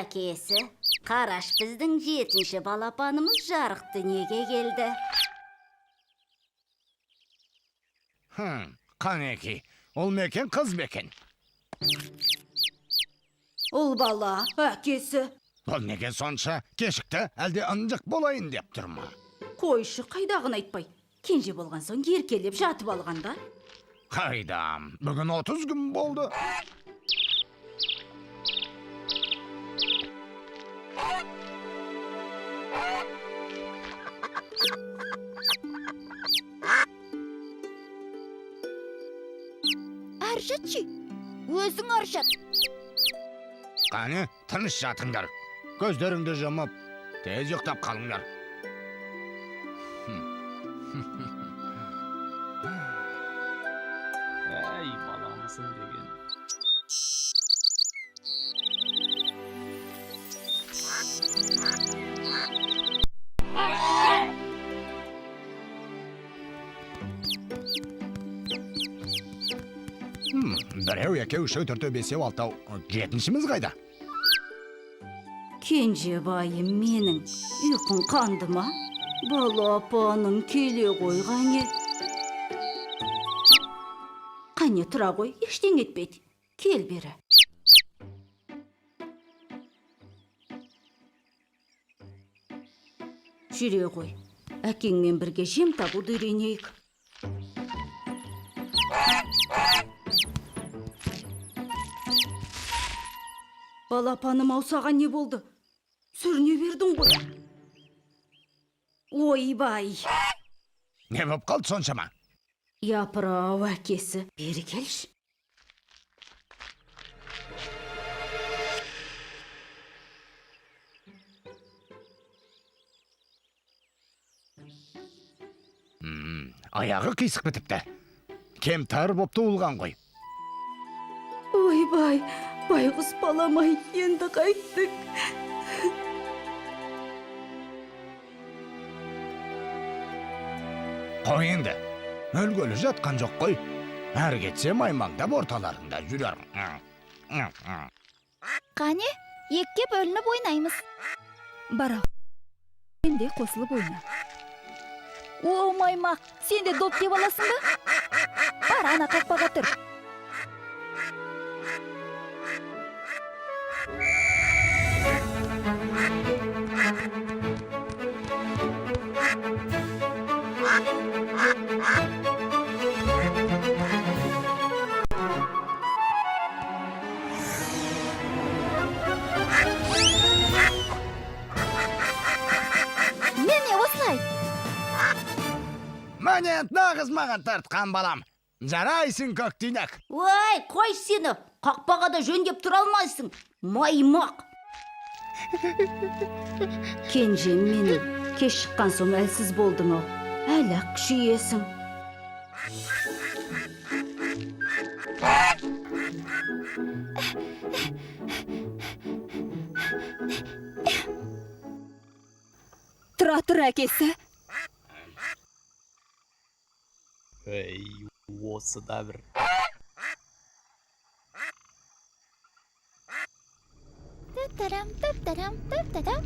Әкесі, қараш біздің 7-ші балапанымыз жарық дүниеге келді. Қанеки, ол мекен қыз бекен. Ол бала, әкесі. Ол неге сонша кешікті, әлде ынжық болайын деп тұрма. Қойшы қайдағын айтпай. Кенже болған соң еркелеп жатып алғанда. Қайдам, бүгін 30 күн болды. Аршатшы, өзің аршат. Қане, тыныш жатыңдар. Көздеріңді жұмып, тез ұйықтап қалыңдар. Әй, баламысың деген. Біреу, екеу, үшеу, төртеу, бесеу, алтау, 7-шіміз қайда? Кенже байым менің ұйқың қанды ма? Балапаным келе қойғане. Қане тұра қой, ештен етпейді. Кел бері. Жүре қой. Әкеңмен бірге жем табуды үйренейік. Балапаным аусаған не болды? Сүріне бердің ғой. Ойбай. Не боп қалды соншама? Япыр-ау, әкесі. Бері келші. Аяғы қисық бітіпті. Кемтар боп туылған ғой. Ойбай, байғұс баламай енді қайттық. Қой енді, өлгөлі жатқан жоқ қой. Әр кетсем аймаңдап орталарында жүрер. Қане, екке бөлініп ойнаймыз. Бара, сенде қосылып ойна. О, маймақ, сен де доп деп аласың ба? Бар, ана қақпаға тұр. Міне осылай. Мәне нағыз маған тартқан балам. Жарайсың көктинек. Ой, қой сені. Қақпаға да жөндеп тұра алмайсың. Маймақ. Кенже менің. Кеш шыққан соң әлсіз болдың ау. Әлі ақ күшейесің. Тұра әкесі. Әй, осы да бір. Тап-тарам, тап-тарам, тап-тарам.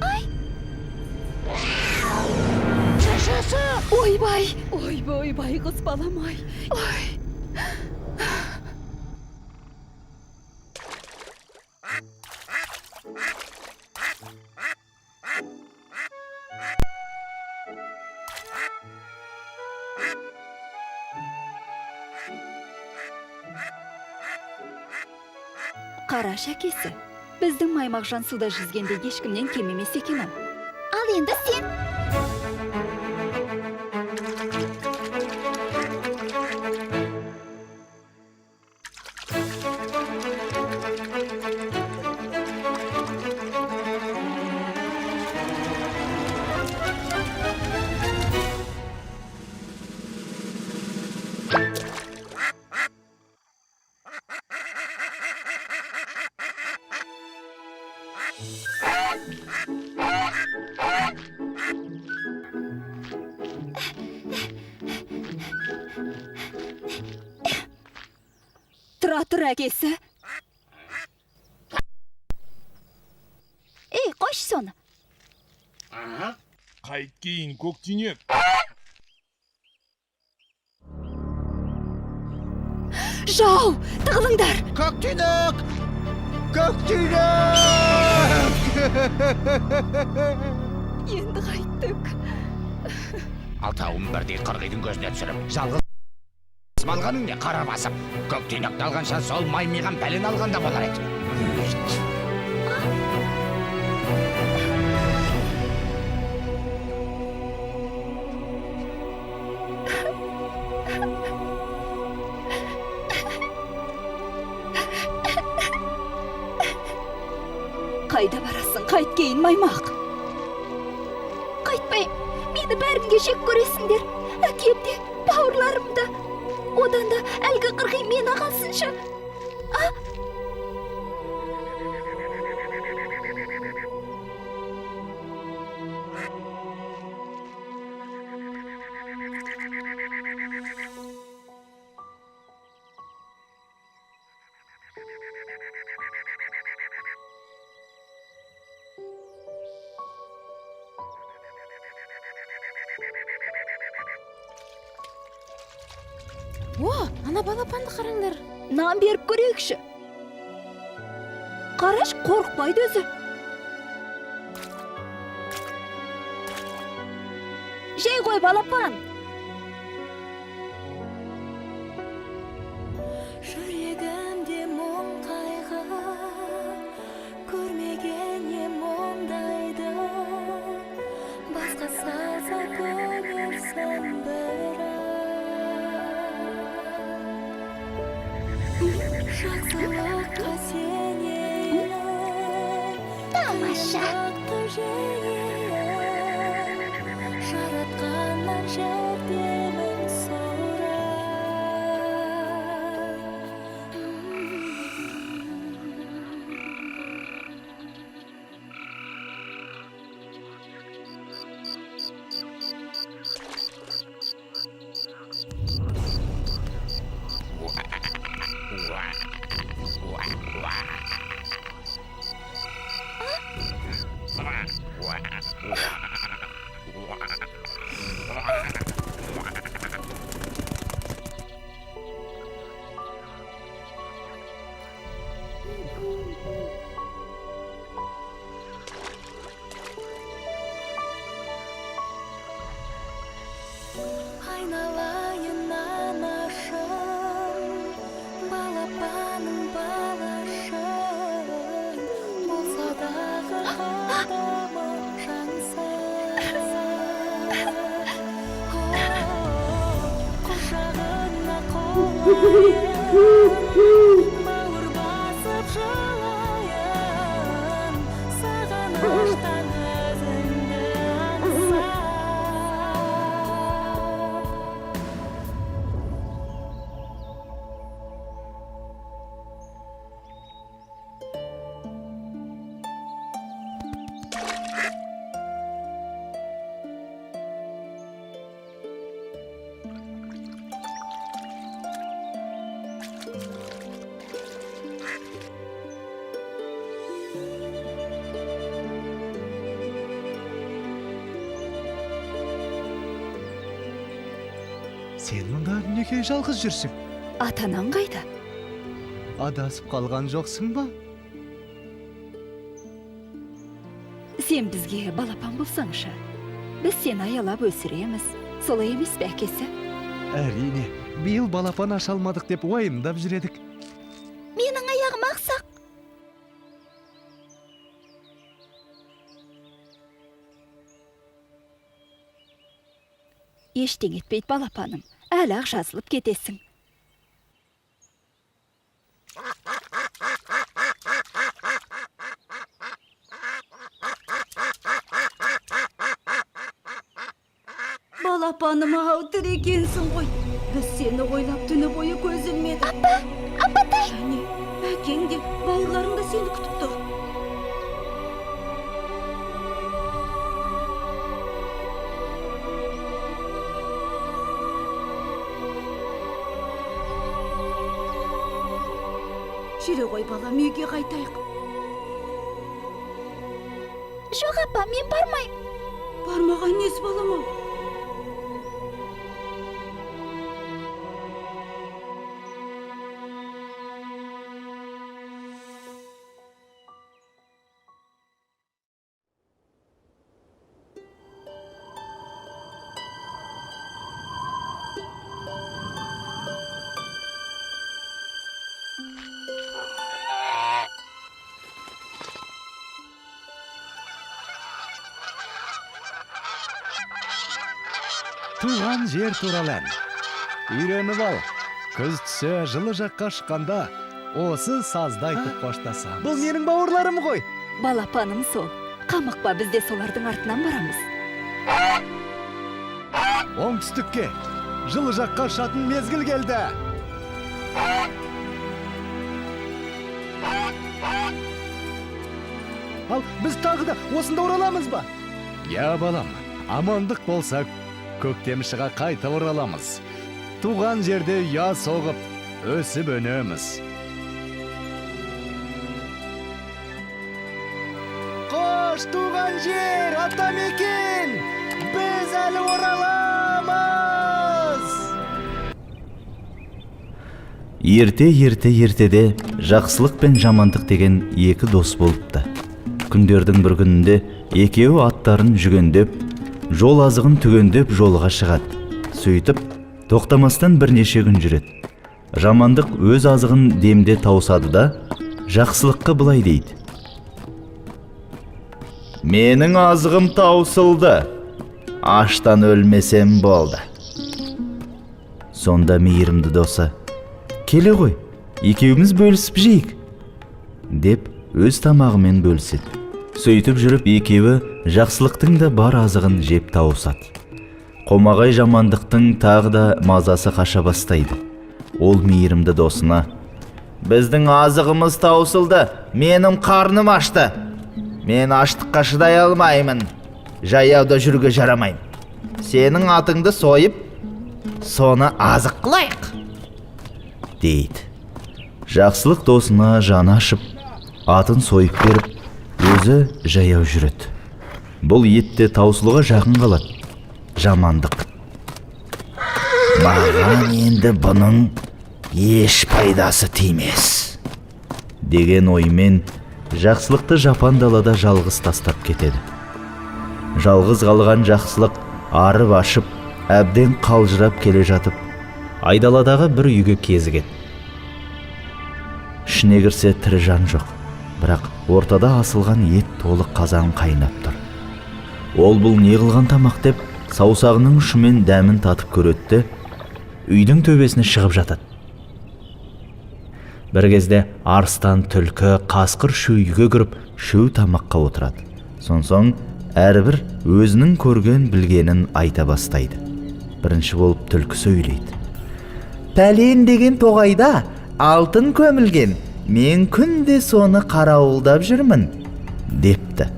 Ай! Шешесі! Ойбай, қыз баламай. Ой. Қараш әкесі, біздің маймақжан суда жүзгенде ешкімнен кем емес екен ау. Ал енді сен. Батыр әкесі. Ей, қош соны. Қайт кейін көктүйнек. Жау, тығылыңдар. Көктүйнек! Көктүйнек! Енді қайттық. Алтауын бірдей қырғидың көзіне түсіріп, жалғыз малғаның не қара басып, көктүйнекті алғанша сол маймиған пәлен алғанда болар еді. Қайда барасың, қайт кейін маймақ. Қайтпайым, мені бәрімге жек көресіңдер. Әкемде, бауырларымда. Одан да әлгі қырғи мен ағасынша. О, ана балапанды қараңдар. Нан беріп көрейікші. Қараш, қорықпайды өзі. Жей ғой балапан. Жүрегімде мұң қайғы, көрмеген ем ондайды. Басқа салса көңілсің бірі. Жақсылыққа сенейін, Тамаша. жаратқаннан жәрдемін айналайын анашым, балапаным балашым, болса дағы қадамым жансың. Құшағына қолайын, бауыр басып жылайын, сағыныштан өзіңді аңсам. Сен мұнда неге жалғыз жүрсің? Атанаң қайда? Адасып қалған жоқсың ба? Сен бізге балапан болсаңшы. Біз сені аялап өсіреміз. Солай емес пе әкесі? Әрине, биыл балапан аша алмадық деп уайымдап жүредік. Менің аяғым ақсақ. Ештең етпейді балапаным. Әлі-ақ жазылып кетесің. Балапаным ау, тірі екенсің ғой. Біз сені ойлап түні бойы көз ілмедік. Апатай! Және әкең де, бауырларың да сені күтіп тұр. жүре ғой балам, үйге қайтайық. Жоқ апа, мен бармаймын. Бармаған несі балам ау? Туған жер туралы ән. Үйреніп ал. Күз түсе жылы жаққа шыққанда осы сазды айтып қоштасамыз. Бұл менің бауырларым ғой. Балапаным сол. Қамықпа, біз де солардың артынан барамыз. Оңтүстікке жылы жаққа ұшатын мезгіл келді. Ал біз тағы да осында ораламыз ба? Я балам, амандық болса көктем шыға қайта ораламыз. Туған жерде ұя соғып, өсіп өнеміз. Қош туған жер, атамекен! Біз әлі ораламыз! Ертеде жақсылық пен жамандық деген екі дос болыпты. Күндердің бір күнінде екеуі аттарын жүгендеп, жол азығын түгендеп жолға шығады. Сөйтіп, тоқтамастан бірнеше күн жүреді. Жамандық өз азығын демде таусады да, жақсылыққа былай дейді: менің азығым таусылды, аштан өлмесем болды. Сонда мейірімді досы: келе ғой, екеуміз бөлісіп жейік, деп өз тамағымен бөліседі. Сөйтіп жүріп, екеуі жақсылықтың да бар азығын жеп тауысады. Қомағай жамандықтың тағы да мазасы қаша бастайды. Ол мейірімді досына: біздің азығымыз таусылды, менің қарным ашты. Мен аштыққа шыдай алмаймын, жаяуда жүрге жарамайым. Сенің атыңды сойып, соны азық қылайық, дейді. Жақсылық досына жаны ашып, атын сойып беріп, өзі жаяу жүреді. Бұл етте таусылуға жақын қалады. Жамандық: маған енді бұның еш пайдасы тимес, деген оймен жақсылықты жапан далада жалғыз тастап кетеді. Жалғыз қалған жақсылық арып ашып, әбден қалжырап келе жатып, айдаладағы бір үйге кезігеді. Ішіне кірсе тірі жан жоқ, бірақ ортада асылған ет толы қазан қайнап тұр. Ол бұл не қылған тамақ деп саусағының ұшымен дәмін татып көреді, үйдің төбесіне шығып жатады. Бір кезде арыстан, түлкі, қасқыр шөйге кіріп, шөй тамаққа отырады. Сонсоң әрбір өзінің көрген білгенін айта бастайды. Бірінші болып түлкі сөйлейді: пәлен деген тоғайда алтын көмілген, мен күнде соны қарауылдап жүрмін, депті.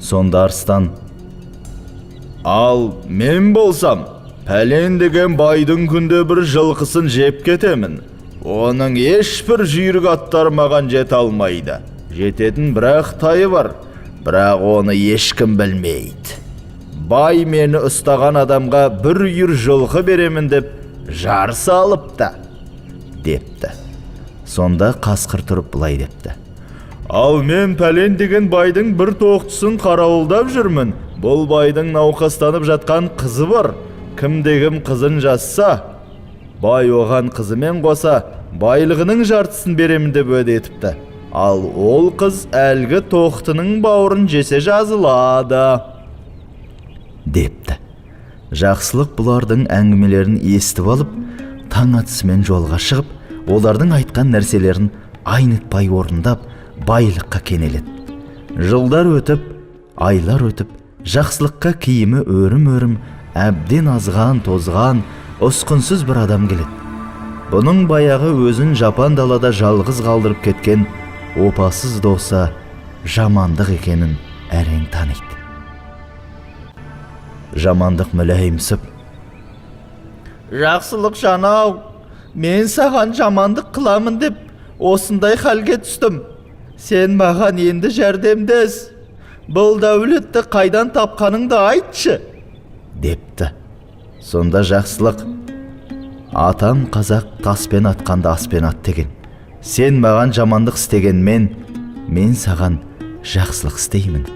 Сонда арыстан: ал мен болсам, пәлен деген байдың күнде бір жылқысын жеп кетемін. Оның ешбір жүйрік аттар маған жете алмайды. Жететін бірақ тайы бар, бірақ оны ешкім білмейді. Бай мені ұстаған адамға бір үйір жылқы беремін деп жарыса алыпты, депті. Сонда қасқыр тұрып былай депті: ал мен пәлен деген байдың бір тоқтысын қарауылдап жүрмін. Бұл байдың науқастанып жатқан қызы бар. Кімде-кім қызын жазса, бай оған қызымен қоса байлығының жартысын беремін деп уәде етіпті. Ал ол қыз әлгі тоқтының бауырын жесе жазылады, депті. Жақсылық бұлардың әңгімелерін естіп алып, таң атысымен жолға шығып, олардың айтқан нәрселерін айнытпай орындап, байлыққа кенеледі. Жылдар өтіп, айлар өтіп, жақсылыққа киімі өрім-өрім, әбден азған, тозған, ұсқынсыз бір адам келеді. Бұның баяғы өзін жапан далада жалғыз қалдырып кеткен опасыз досы жамандық екенін әрең таниды. Жамандық мүләйімсіп: жақсылық жанау, мен саған жамандық қыламын деп осындай халге түстім. Сен маған енді жәрдемдес. Бұл дәулетті қайдан тапқаныңды айтшы, депті. Сонда жақсылық: атам қазақ таспен атқанды аспен ат деген. Сен маған жамандық істегенмен, мен саған жақсылық істеймін,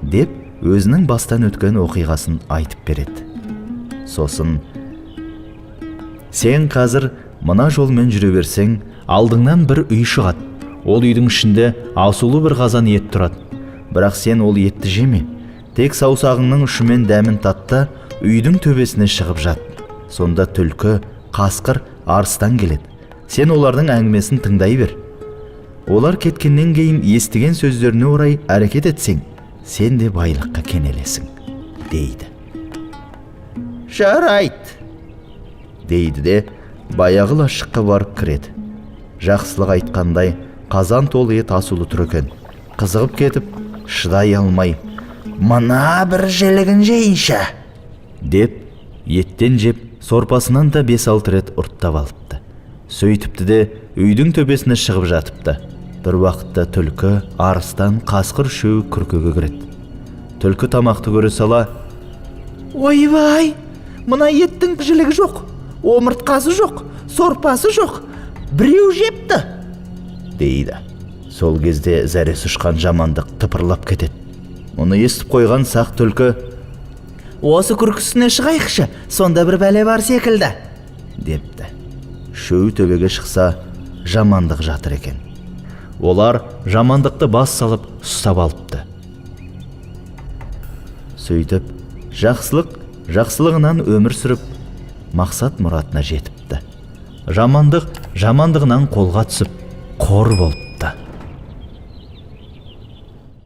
деп өзінің бастан өткен оқиғасын айтып береді. Сосын: сен қазір мына жолмен жүре берсең, алдыңнан бір үй шығады. Ол үйдің ішінде асулы бір қазан ет тұрады. Бірақ сен ол етті жеме. Тек саусағыңның ұшымен дәмін татта, үйдің төбесіне шығып жат. Сонда түлкі, қасқыр, арыстан келеді. Сен олардың әңгімесін тыңдай бер. Олар кеткеннен кейін естіген сөздеріне орай әрекет етсең, сен де байлыққа кенелесің, дейді. Жарайт, дейді де баяғы лашыққа барып кіреді. Жақсылық айтқандай, қазан толы ет асулы тұр екен. Қызығып кетіп, шыдай алмай: мына бір жілігін жейінші, деп еттен жеп, сорпасынан да 5-6 рет ұрттап алыпты. Сөйтіпті де үйдің төбесіне шығып жатыпты. Бір уақытта түлкі, арыстан, қасқыр үшеуі күркеге кіреді. Түлкі тамақты көре сала: ойбай, мына еттің жілігі жоқ, омыртқасы жоқ, сорпасы жоқ, біреу жепті, дейді. Сол кезде зәресі ұшқан жамандық тыпырлап кетеді. Оны естіп қойған сақ түлкі: осы күркісіне шығайықшы, сонда бір бәле бар секілді, депті. Шөу төбеге шықса, жамандық жатыр екен. Олар жамандықты бас салып ұстап алыпты. Сөйтіп, жақсылық жақсылығынан өмір сүріп, мақсат мұратына жетіпті. Жамандық жамандығынан қолға түсіп, қор болып